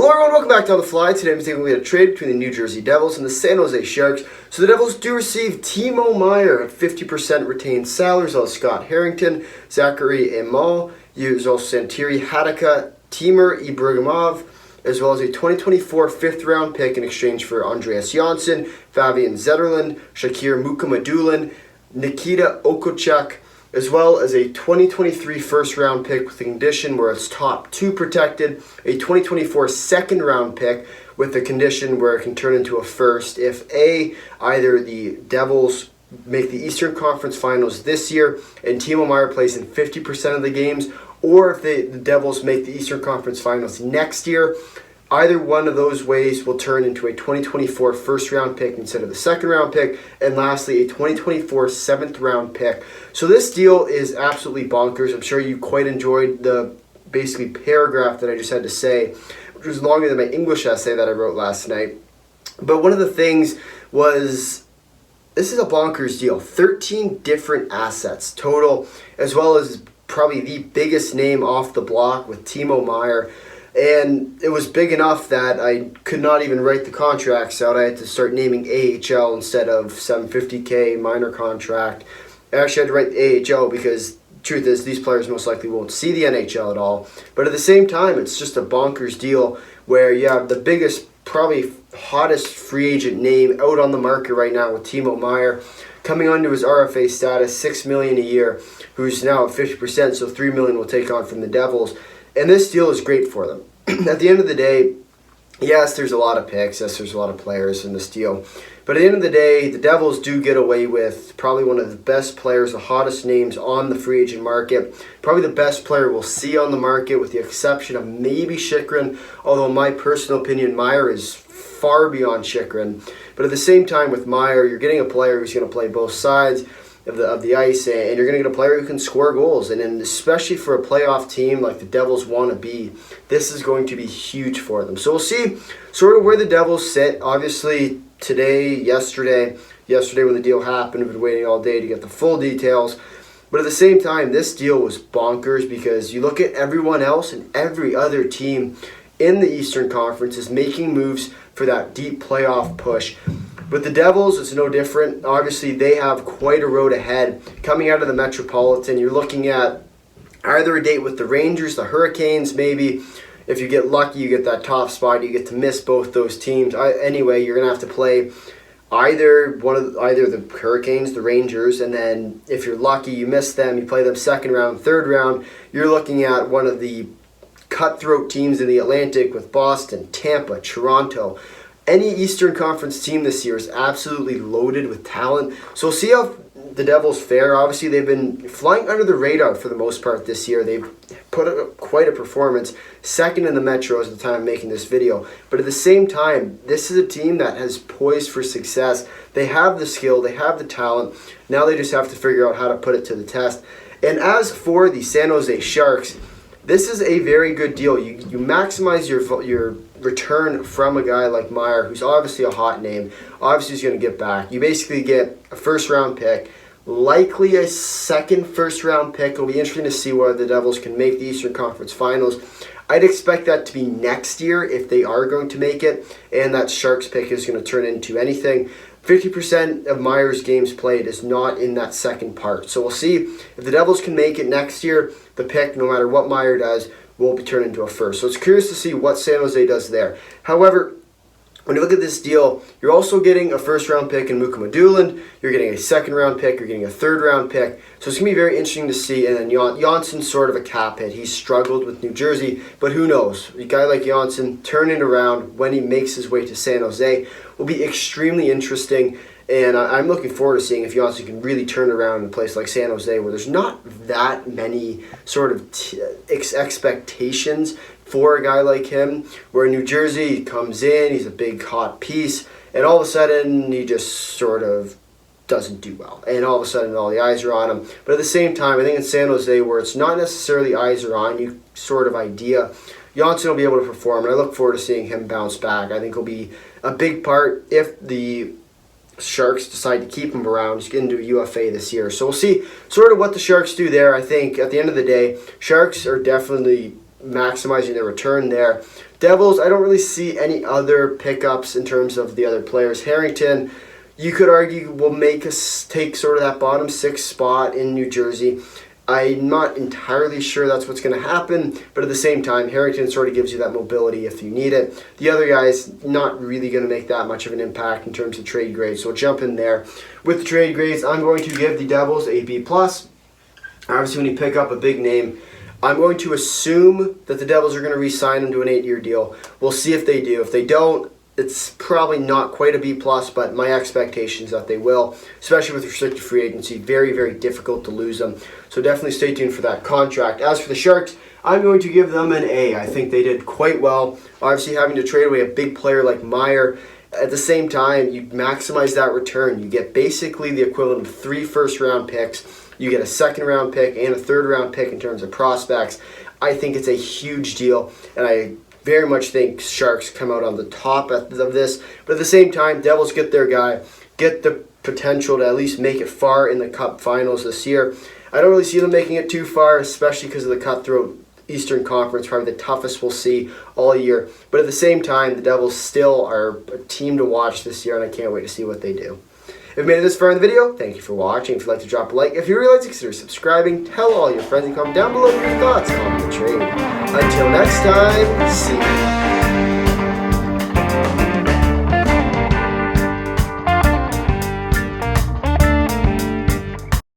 Hello everyone, welcome back to On The Fly. Today I'm taking a look at a trade between the New Jersey Devils and the San Jose Sharks. So the Devils do receive Timo Meier at 50% retained salary, as well as Scott Harrington, Zachary Emal, there's also Santeri Hadaka, Timur Ibrahimov, as well as a 2024 fifth-round pick in exchange for Andreas Johnsson, Fabian Zetterlund, Shakir Mukhamadullin, Nikita Okochuk, as well as a 2023 first-round pick with the condition where it's top 2 protected, a 2024 second-round pick with the condition where it can turn into a first if either the Devils make the Eastern Conference Finals this year and Timo Meier plays in 50% of the games, or if the Devils make the Eastern Conference Finals next year. Either one of those ways will turn into a 2024 first-round pick instead of the second-round pick, and lastly, a 2024 seventh-round pick. So this deal is absolutely bonkers. I'm sure you quite enjoyed the basically paragraph that I just had to say, which was longer than my English essay that I wrote last night. But one of the things was, this is a bonkers deal. 13 different assets total, as well as probably the biggest name off the block with Timo Meier. And it was big enough that I could not even write the contracts out. I had to start naming AHL instead of $750K minor contract. I actually had to write the AHL because the truth is these players most likely won't see the NHL at all. But at the same time, it's just a bonkers deal where you have the biggest, probably hottest free agent name out on the market right now with Timo Meier coming onto his RFA status, $6 million a year, who's now at 50%, so $3 million will take on from the Devils. And this deal is great for them. At the end of the day, yes, there's a lot of picks. Yes, there's a lot of players in this deal. But at the end of the day, the Devils do get away with probably one of the best players, the hottest names on the free agent market. Probably the best player we'll see on the market with the exception of maybe Chychrun. Although in my personal opinion, Meier is far beyond Chychrun. But at the same time with Meier, you're getting a player who's going to play both sides of the ice, and you're going to get a player who can score goals. And then especially for a playoff team like the Devils want to be, this is going to be huge for them. So we'll see sort of where the Devils sit. Obviously yesterday when the deal happened, we've been waiting all day to get the full details. But at the same time, this deal was bonkers because you look at everyone else and every other team in the Eastern Conference is making moves for that deep playoff push. With the Devils, it's no different. Obviously, they have quite a road ahead. Coming out of the Metropolitan, you're looking at either a date with the Rangers, the Hurricanes, maybe. If you get lucky, you get that top spot. You get to miss both those teams. Anyway, you're going to have to play either the Hurricanes, the Rangers, and then if you're lucky, you miss them. You play them second round, third round. You're looking at one of the cutthroat teams in the Atlantic with Boston, Tampa, Toronto. Any Eastern Conference team this year is absolutely loaded with talent. So we'll see how the Devils fare. Obviously, they've been flying under the radar for the most part this year. They've put up quite a performance, second in the Metros at the time of making this video. But at the same time, this is a team that has poised for success. They have the skill, they have the talent. Now they just have to figure out how to put it to the test. And as for the San Jose Sharks, this is a very good deal. You maximize your return from a guy like Meier, who's obviously a hot name. Obviously, he's going to get back. You basically get a first-round pick, likely a second first-round pick. It'll be interesting to see whether the Devils can make the Eastern Conference Finals. I'd expect that to be next year if they are going to make it, and that Sharks pick is going to turn into anything. 50% of Meier's games played is not in that second part. So we'll see if the Devils can make it next year. The pick, no matter what Meier does, will be turned into a first. So it's curious to see what San Jose does there. However, when you look at this deal, you're also getting a first-round pick in Mukhamadullin. You're getting a second-round pick. You're getting a third-round pick. So it's going to be very interesting to see. And then Johnsson's sort of a cap hit. He's struggled with New Jersey, but who knows? A guy like Johnsson turning it around when he makes his way to San Jose will be extremely interesting. And I'm looking forward to seeing if Johnsson can really turn around in a place like San Jose where there's not that many sort of expectations for a guy like him. Where in New Jersey, he comes in, he's a big hot piece, and all of a sudden he just sort of doesn't do well. And all of a sudden all the eyes are on him. But at the same time, I think in San Jose where it's not necessarily eyes are on you sort of idea, Johnsson will be able to perform, and I look forward to seeing him bounce back. I think he'll be a big part if the Sharks decide to keep him around. He's getting to a UFA this year. So we'll see sort of what the Sharks do there. I think at the end of the day, Sharks are definitely maximizing their return there. Devils, I don't really see any other pickups in terms of the other players. Harrington, you could argue, will make us take sort of that bottom 6 spot in New Jersey. I'm not entirely sure that's what's going to happen, but at the same time, Harrington sort of gives you that mobility if you need it. The other guys, not really going to make that much of an impact in terms of trade grades, so we'll jump in there. With the trade grades, I'm going to give the Devils a B+. Obviously, when you pick up a big name, I'm going to assume that the Devils are going to re-sign him to an 8-year deal. We'll see if they do. If they don't, it's probably not quite a B+, but my expectation is that they will, especially with restricted free agency. Very, very difficult to lose them. So definitely stay tuned for that contract. As for the Sharks, I'm going to give them an A. I think they did quite well. Obviously, having to trade away a big player like Meier, at the same time, you maximize that return. You get basically the equivalent of 3 first-round picks. You get a second-round pick and a third-round pick in terms of prospects. I think it's a huge deal, and I very much think Sharks come out on the top of this. But at the same time, Devils get their guy, get the potential to at least make it far in the Cup finals this year. I don't really see them making it too far, especially because of the cutthroat Eastern Conference, probably the toughest we'll see all year. But at the same time, the Devils still are a team to watch this year, and I can't wait to see what they do. If you made it this far in the video, thank you for watching. If you'd like to drop a like, if you realize, consider subscribing. Tell all your friends and comment down below your thoughts on the trade. Until next time, see you.